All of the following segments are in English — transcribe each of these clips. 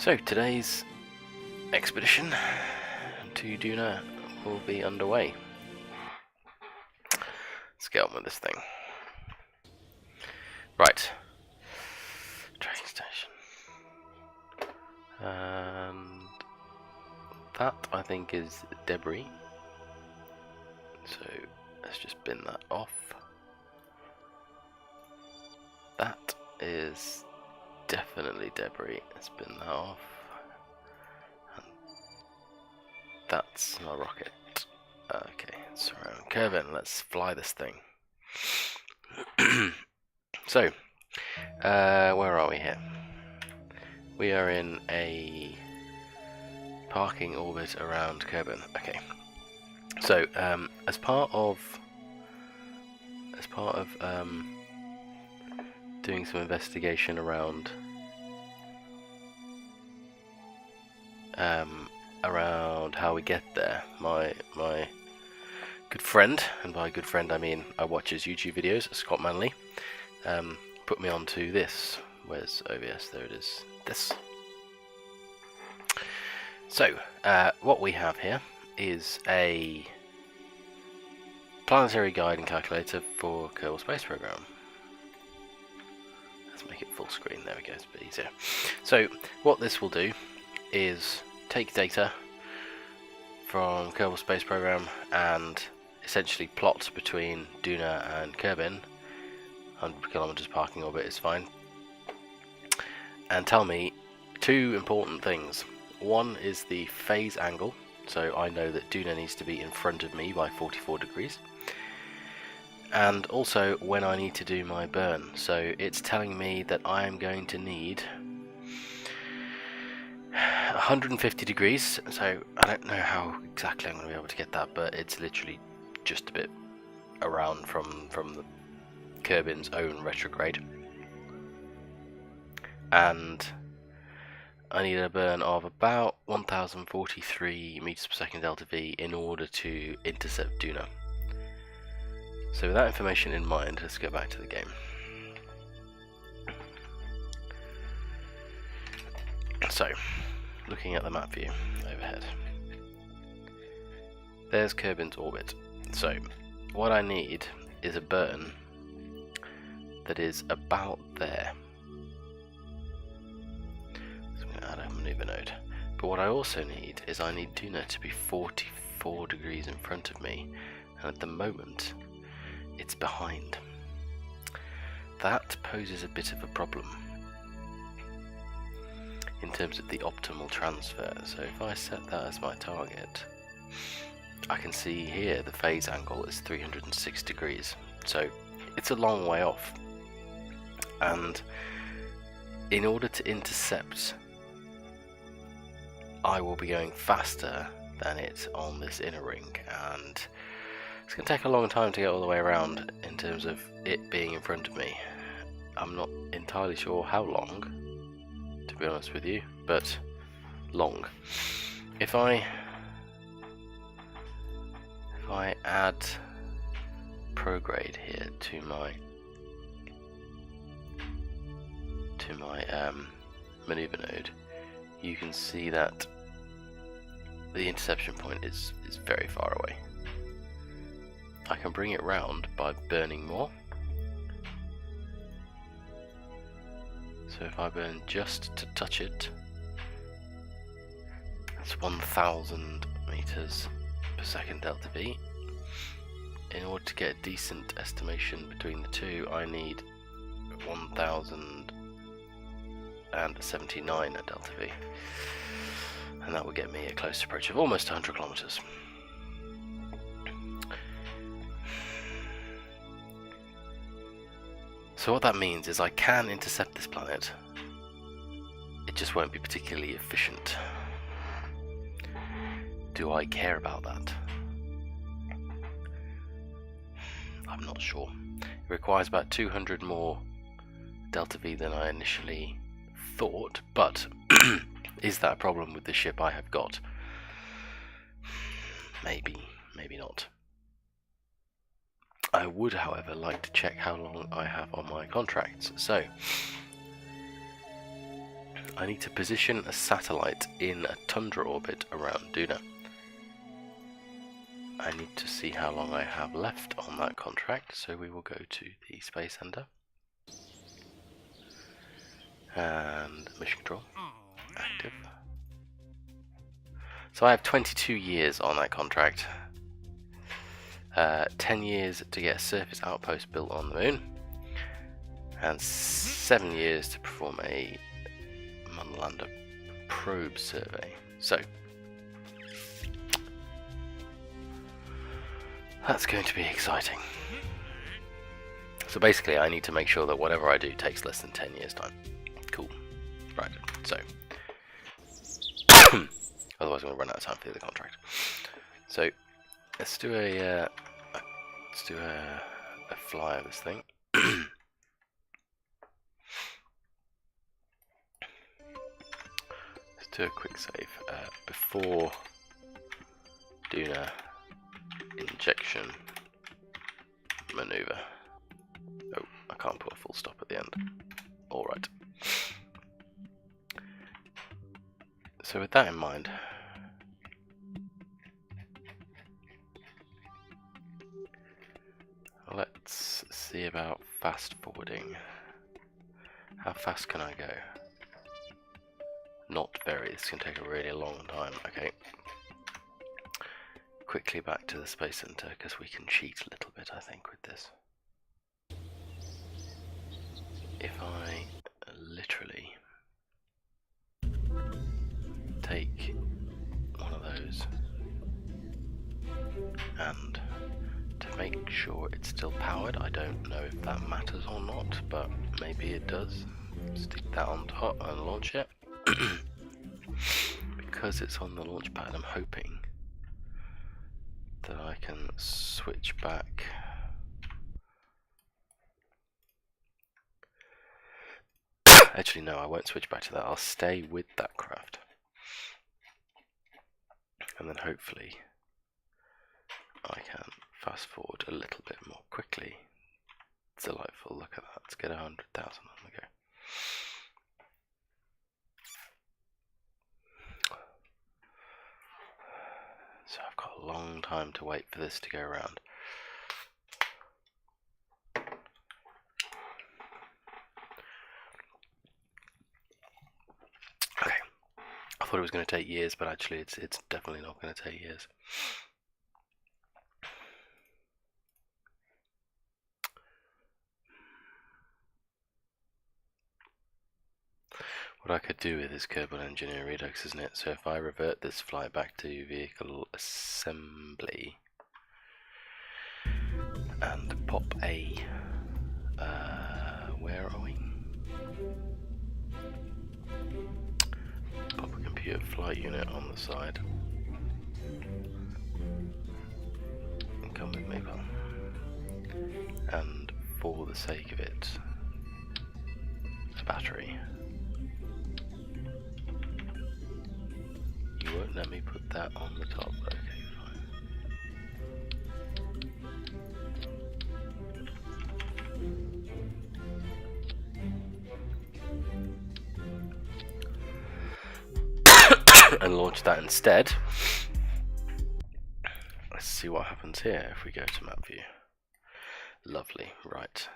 So today's expedition to Duna will be underway. Let's get on with this thing. Right. Train station. And that, I think, is debris. So let's just bin that off. That is definitely debris. Let's bin that off. And that's my rocket. Okay, it's around Kerbin. Let's fly this thing. So, where are we here? We are in a parking orbit around Kerbin. Okay. So, as part of doing some investigation around how we get there, my good friend, and by good friend I mean I watch his YouTube videos, Scott Manley, put me onto this. Where's OBS? There it is. This. So, what we have here is a planetary guide and calculator for Kerbal Space Program. Let's make it full screen. There we go. It's a bit easier. So, what this will do is take data from Kerbal Space Program and essentially plot between Duna and Kerbin. 100 kilometers parking orbit is fine. And tell me two important things. One is the phase angle, so I know that Duna needs to be in front of me by 44 degrees. And also when I need to do my burn. So it's telling me that I am going to need 150 degrees, so I don't know how exactly I'm going to be able to get that, but it's literally just a bit around from the Kerbin's own retrograde. And I need a burn of about 1043 meters per second delta V in order to intercept Duna. So with that information in mind, let's go back to the game. So, looking at the map view overhead, there's Kerbin's orbit. So, what I need is a burn that is about there. So I'm going to add a maneuver node. But what I also need is I need Duna to be 44 degrees in front of me, and at the moment it's behind. That poses a bit of a problem in terms of the optimal transfer. So if I set that as my target, I can see here the phase angle is 306 degrees, so it's a long way off. And in order to intercept, I will be going faster than it on this inner ring, and it's going to take a long time to get all the way around in terms of it being in front of me. I'm not entirely sure how long, to be honest with you, but long. If I add prograde here to my maneuver node, you can see that the interception point is very far away. I can bring it round by burning more. So if I burn just to touch it, that's 1000 meters per second delta V. In order to get a decent estimation between the two, I need 1079 at delta V, and that would get me a close approach of almost 100 kilometers. So what that means is I can intercept this planet, it just won't be particularly efficient. Do I care about that? I'm not sure. It requires about 200 more delta V than I initially thought, but is that a problem with the ship I have got? Maybe, maybe not. I would, however, like to check how long I have on my contracts. So, I need to position a satellite in a tundra orbit around Duna. I need to see how long I have left on that contract, so we will go to the Space Center. And mission control, active. So I have 22 years on that contract. 10 years to get a surface outpost built on the moon. And 7 years to perform a Moonlander probe survey. So that's going to be exciting. So basically I need to make sure that whatever I do takes less than 10 years time. Cool. Right, so otherwise I'm going to run out of time for the other contract. So let's do a fly of this thing. Let's do a quick save before Duna injection maneuver. Oh, I can't put a full stop at the end. Alright. So with that in mind, let's see about fast forwarding. How fast can I go? Not very, this can take a really long time. Okay. Quickly back to the Space Center, because we can cheat a little bit, I think, with this. If I literally take one of those and to make sure it's still powered, I don't know if that matters or not, but maybe it does. Stick that on top and launch it. Because it's on the launch pad, I'm hoping that I can switch back. Actually no, I won't switch back to that, I'll stay with that craft. And then hopefully I can fast forward a little bit more quickly. Delightful, look at that, let's get 100,000 on the go. So I've got a long time to wait for this to go around. Okay, I thought it was going to take years, but actually it's definitely not going to take years. What I could do with this Kerbal Engineer Redux, isn't it? So if I revert this flight back to vehicle assembly and pop a where are we? Pop a computer flight unit on the side. And come with me, pal. And for the sake of it, a battery. You won't let me put that on the top. Okay, fine. And launch that instead. Let's see what happens here if we go to map view. Lovely, right.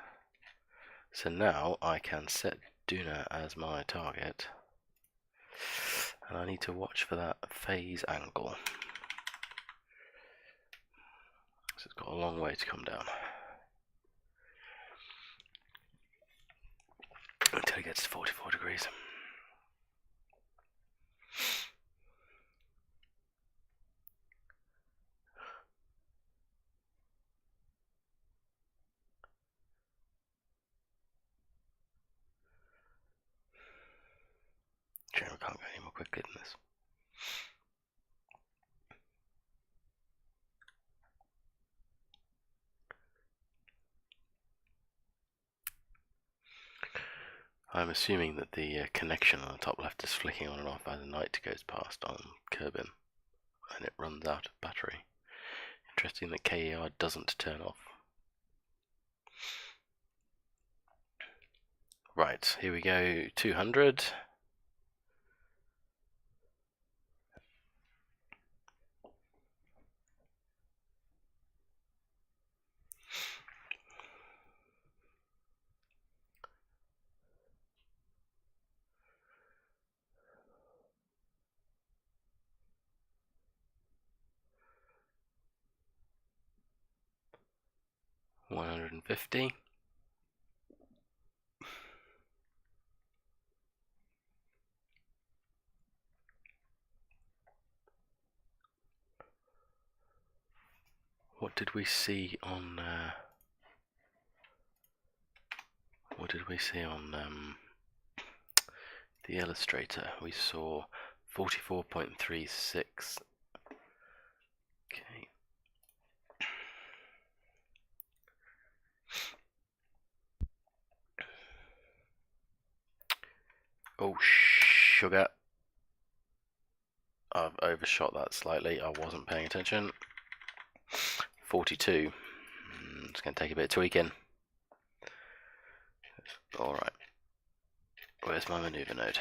So now I can set Duna as my target. And I need to watch for that phase angle. So it's got a long way to come down. Until it gets to 44 degrees. Shame I can't go any more quickly than this. I'm assuming that the connection on the top left is flicking on and off as the night goes past on Kerbin and it runs out of battery. Interesting that KER doesn't turn off. Right, here we go, 200. 150. What did we see on the illustrator? We saw 44.36. Okay. Oh, sugar. I've overshot that slightly. I wasn't paying attention. 42. It's going to take a bit of tweaking. Alright. Where's my maneuver node?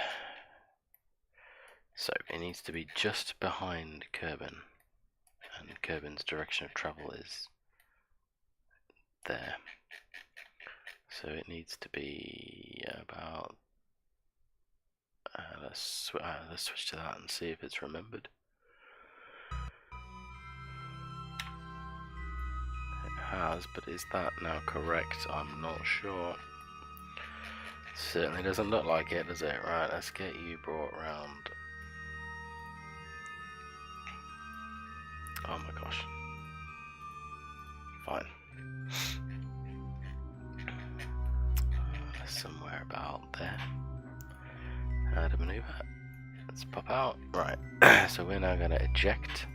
So, it needs to be just behind Kerbin. And Kerbin's direction of travel is there. So it needs to be about... let's switch to that and see if it's remembered. It has, but is that now correct? I'm not sure. Certainly doesn't look like it, does it? Right, let's get you brought round. Oh my gosh. Fine. Somewhere about there. How to maneuver. Let's pop out. Right. So we're now going to eject.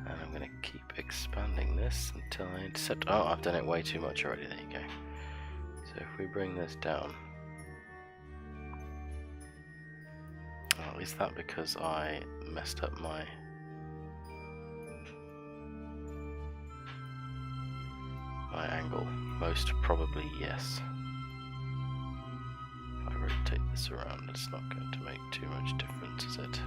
And I'm going to keep expanding this until I intercept. Oh, I've done it way too much already. There you go. So if we bring this down. Oh, is that because I messed up my... angle? Most probably yes. If I rotate this around, it's not going to make too much difference, is it?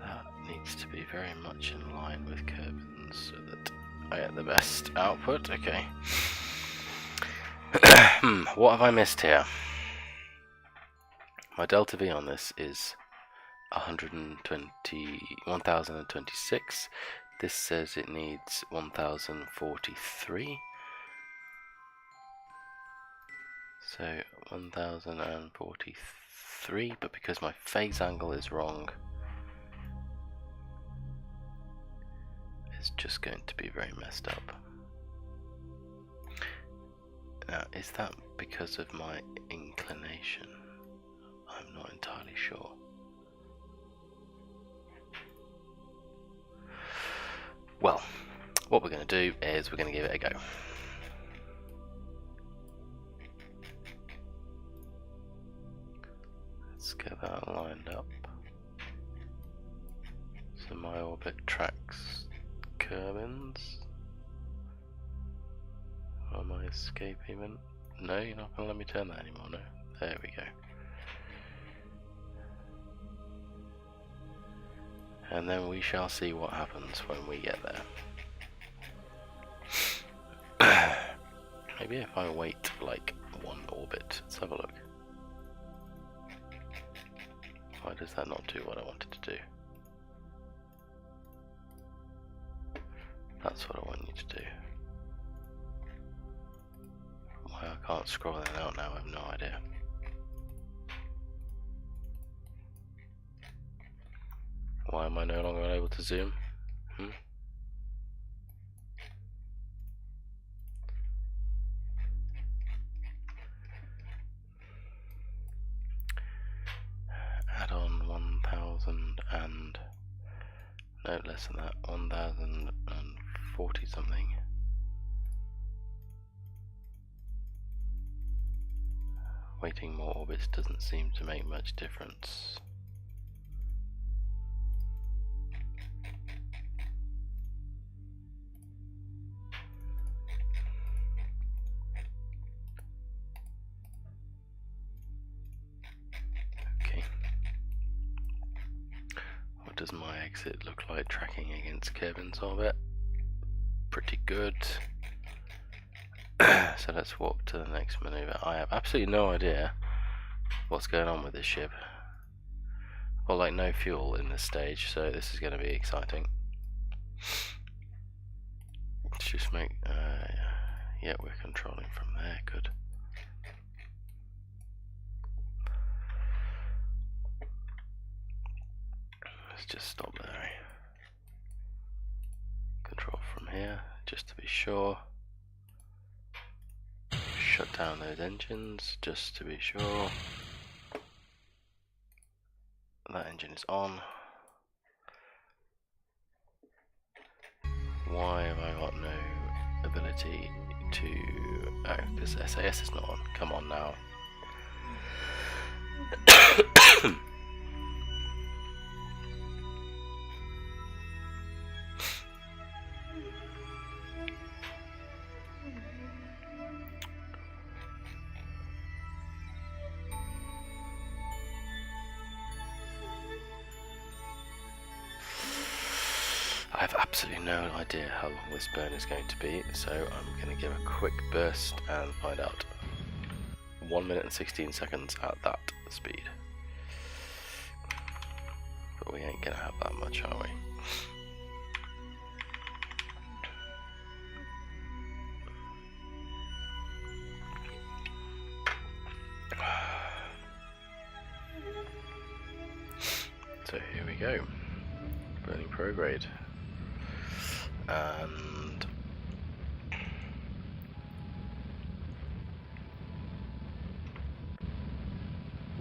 That needs to be very much in line with Kerbin so that I get the best output. Okay. What have I missed here? My delta V on this is 1026. This says it needs 1043. So 1043, but because my phase angle is wrong, it's just going to be very messed up. Now, is that because of my inclination? I'm not entirely sure. Well, what we're going to do is we're going to give it a go. Let's get that lined up. So my orbit tracks Kerbin's. Am I escaping? No, you're not going to let me turn that anymore, no. There we go. And then we shall see what happens when we get there. Maybe if I wait like one orbit. Let's have a look. Why does that not do what I wanted to do? That's what I want you to do. Why I can't scroll that out now, I have no idea. Why am I no longer able to zoom? Add on 1000 and... no, less than that, 1040 something. Waiting more orbits doesn't seem to make much difference. Does my exit look like tracking against Kerbin's orbit? Pretty good. So let's warp to the next maneuver. I have absolutely no idea what's going on with this ship. Well, like no fuel in this stage, so this is going to be exciting. Let's just make, yeah, we're controlling from there, good. Let's just stop there. Control from here, just to be sure. Shut down those engines, just to be sure. That engine is on. Why have I got no ability to... Oh, this SAS is not on. Come on now. I have absolutely no idea how long this burn is going to be, so I'm going to give a quick burst and find out. 1 minute and 16 seconds at that speed. But we ain't going to have that much, are we? So here we go. Burning prograde. And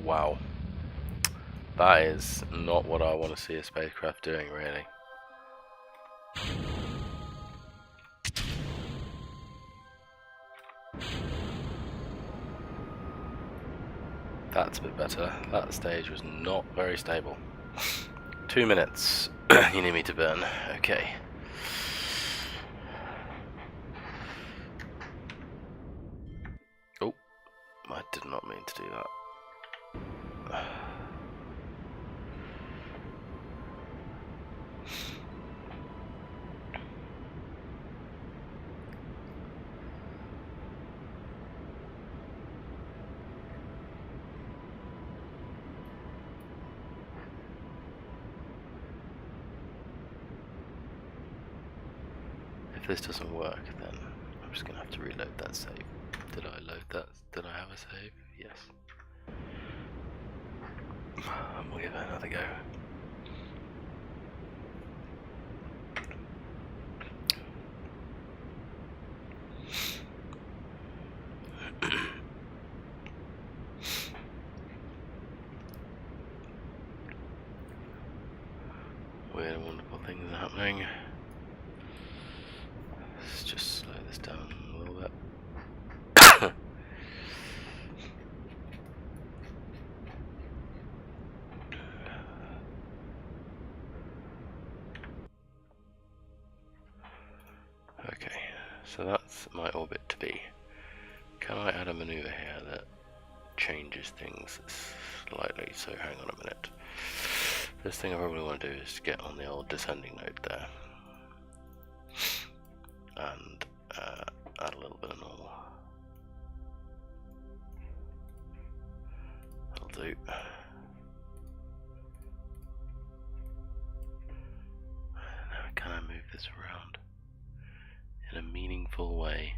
wow, that is not what I want to see a spacecraft doing, really. That's a bit better. That stage was not very stable. 2 minutes. You need me to burn. Okay. Oh, I did not mean to do that. If this doesn't work, then I'm just gonna have to reload that save. Did I load that? Did I have a save? Yes. We'll give it another go. Weird and wonderful things are happening. Let's just slow this down a little bit. Okay, so that's my orbit to be. Can I add a maneuver here that changes things slightly? So hang on a minute. First thing I probably want to do is get on the old descending node there. And add a little bit of normal. That'll do. Now can I move this around in a meaningful way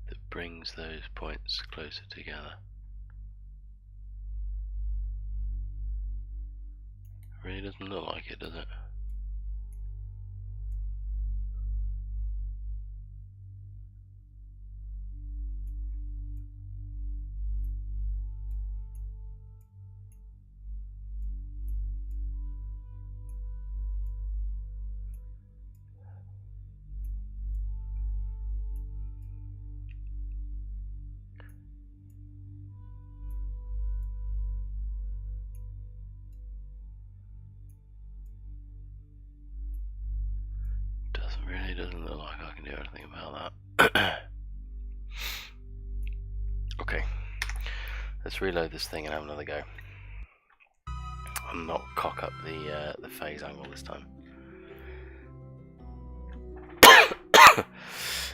that brings those points closer together? Really doesn't look like it, does it? Really doesn't look like I can do anything about that. Okay, let's reload this thing and have another go. And not cock up the phase angle this time.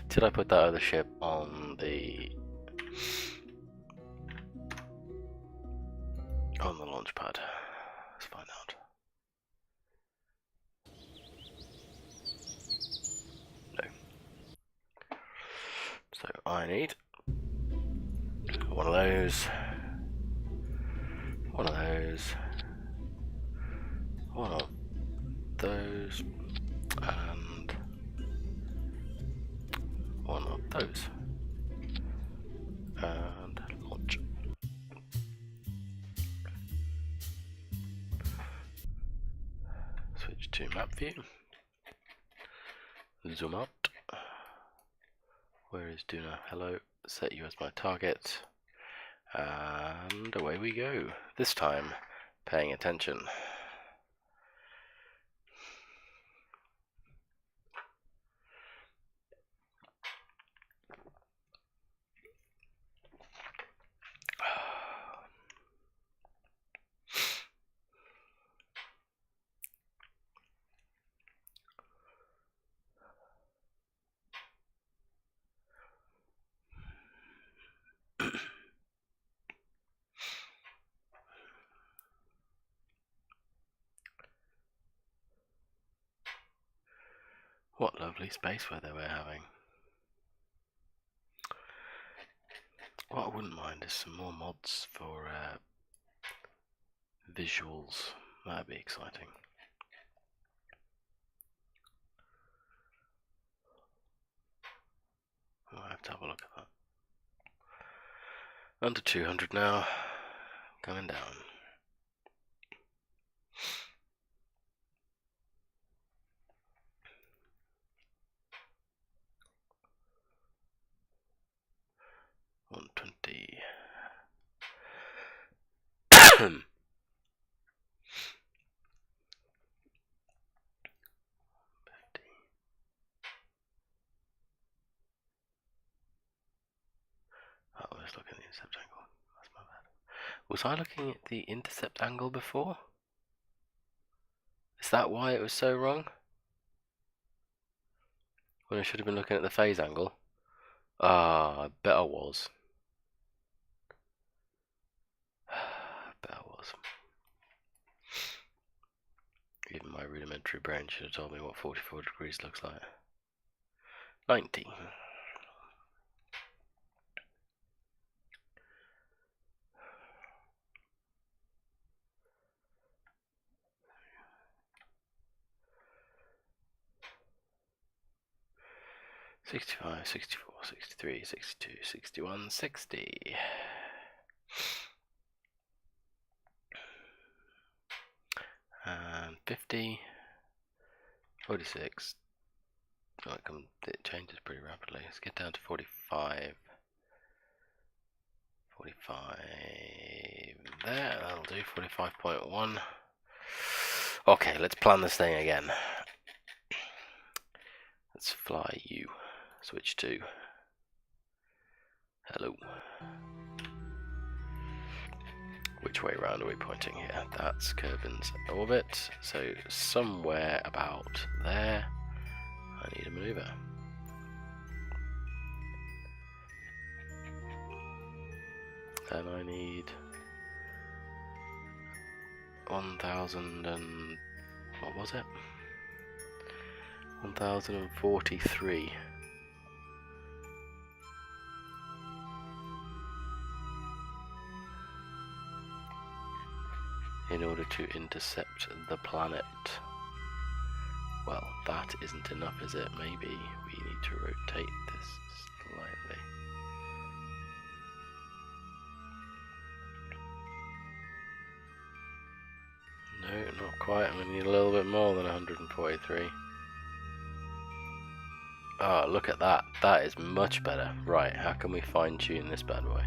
Did I put that other ship on the launch pad? Let's find out. need one of those, one of those, one of those, and one of those, and launch. Switch to map view, zoom out. Where is Duna? Hello, set you as my target, and away we go. This time, paying attention. What lovely space weather we're having. What I wouldn't mind is some more mods for visuals. That'd be exciting. I'll have to have a look at that. Under 200 now, coming down. $120. I was looking at the intercept angle. That's my bad. Was I looking at the intercept angle before? Is that why it was so wrong? When I should have been looking at the phase angle? Ah, I bet I was. I bet I was. Even my rudimentary brain should have told me what 44 degrees looks like. 90. $65, $64, $63, $62, $61, $60. And 50, 46. Oh, it changes pretty rapidly. Let's get down to 45. 45 there, that'll do. 45.1. Okay, let's plan this thing again. Let's fly you. Switch to hello. Which way around are we pointing here? That's Kerbin's orbit, so somewhere about there I need a maneuver. And I need 1000 and what was it? 1043. In order to intercept the planet. Well, that isn't enough, is it? Maybe we need to rotate this slightly. No, not quite. I'm going to need a little bit more than 143. Oh, look at that. That is much better. Right, how can we fine-tune this bad boy?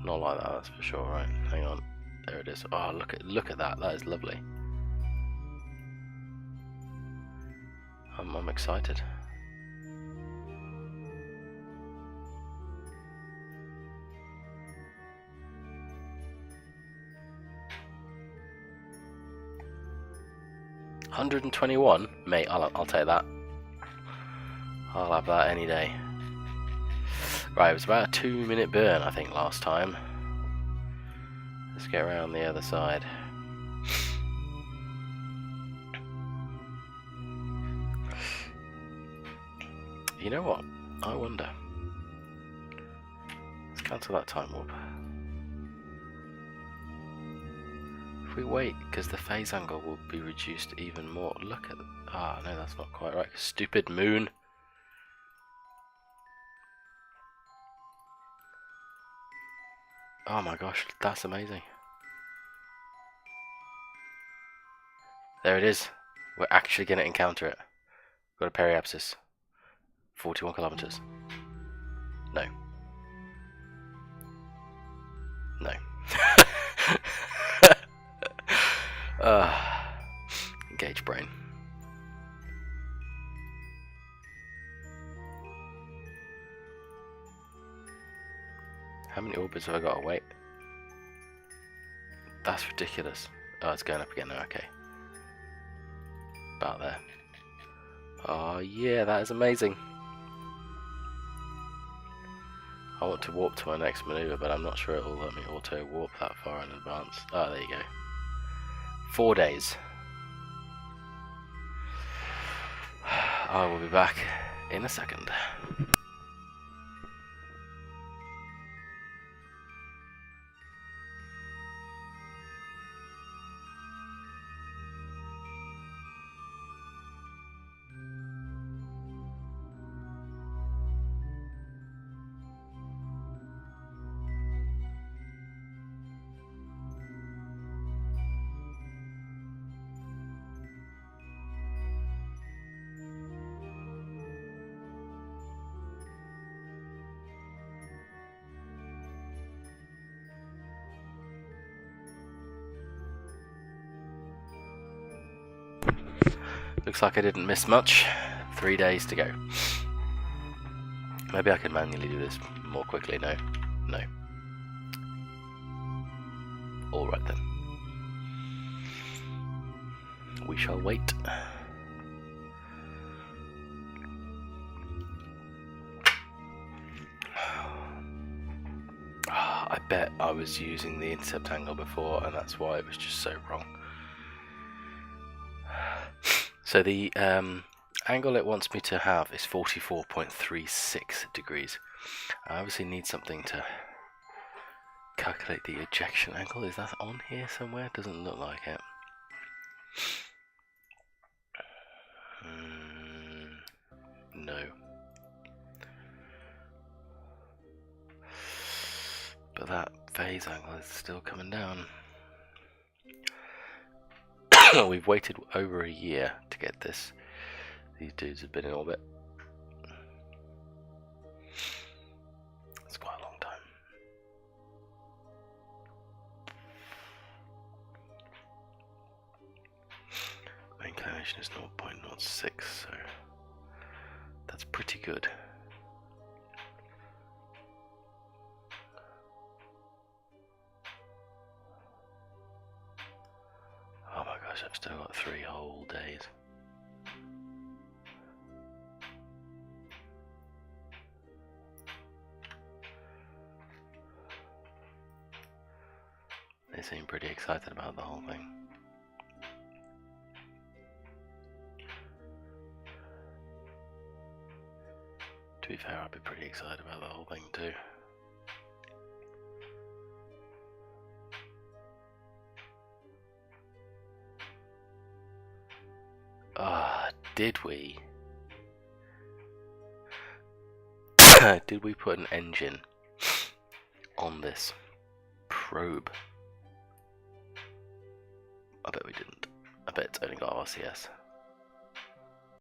Not like that, that's for sure. Right, hang on. There it is. Oh, look at that. That is lovely. I'm excited. $121, mate. I'll take that. I'll have that any day. Right, it was about a 2-minute burn, I think, last time. Let's get around the other side. You know what? I wonder. Let's cancel that time warp. If we wait, because the phase angle will be reduced even more. Look at... Ah, no, that's not quite right. Stupid moon. Oh my gosh, that's amazing. There it is. We're actually going to encounter it. Got a periapsis. 41 kilometers. No. No. Engage brain. How many orbits have I got to wait? That's ridiculous. Oh, it's going up again now, okay. About there. Oh yeah, that is amazing. I want to warp to my next maneuver, but I'm not sure it will let me auto warp that far in advance. Oh, there you go. 4 days. I will be back in a second. Looks like I didn't miss much. 3 days to go. Maybe I can manually do this more quickly. No. No. Alright then. We shall wait. I bet I was using the intercept angle before, and that's why it was just so wrong. So the angle it wants me to have is 44.36 degrees. I obviously need something to calculate the ejection angle. Is that on here somewhere? Doesn't look like it. No. But that phase angle is still coming down. We've waited over a year to get this. These dudes have been in orbit. It's quite a long time. My inclination is 0.06, so that's pretty good. Oh my gosh, I've still got 3 whole days. They seem pretty excited about the whole thing. To be fair, I'd be pretty excited about the whole thing too. Did we? Did we put an engine on this probe? I bet we didn't. I bet it's only got RCS.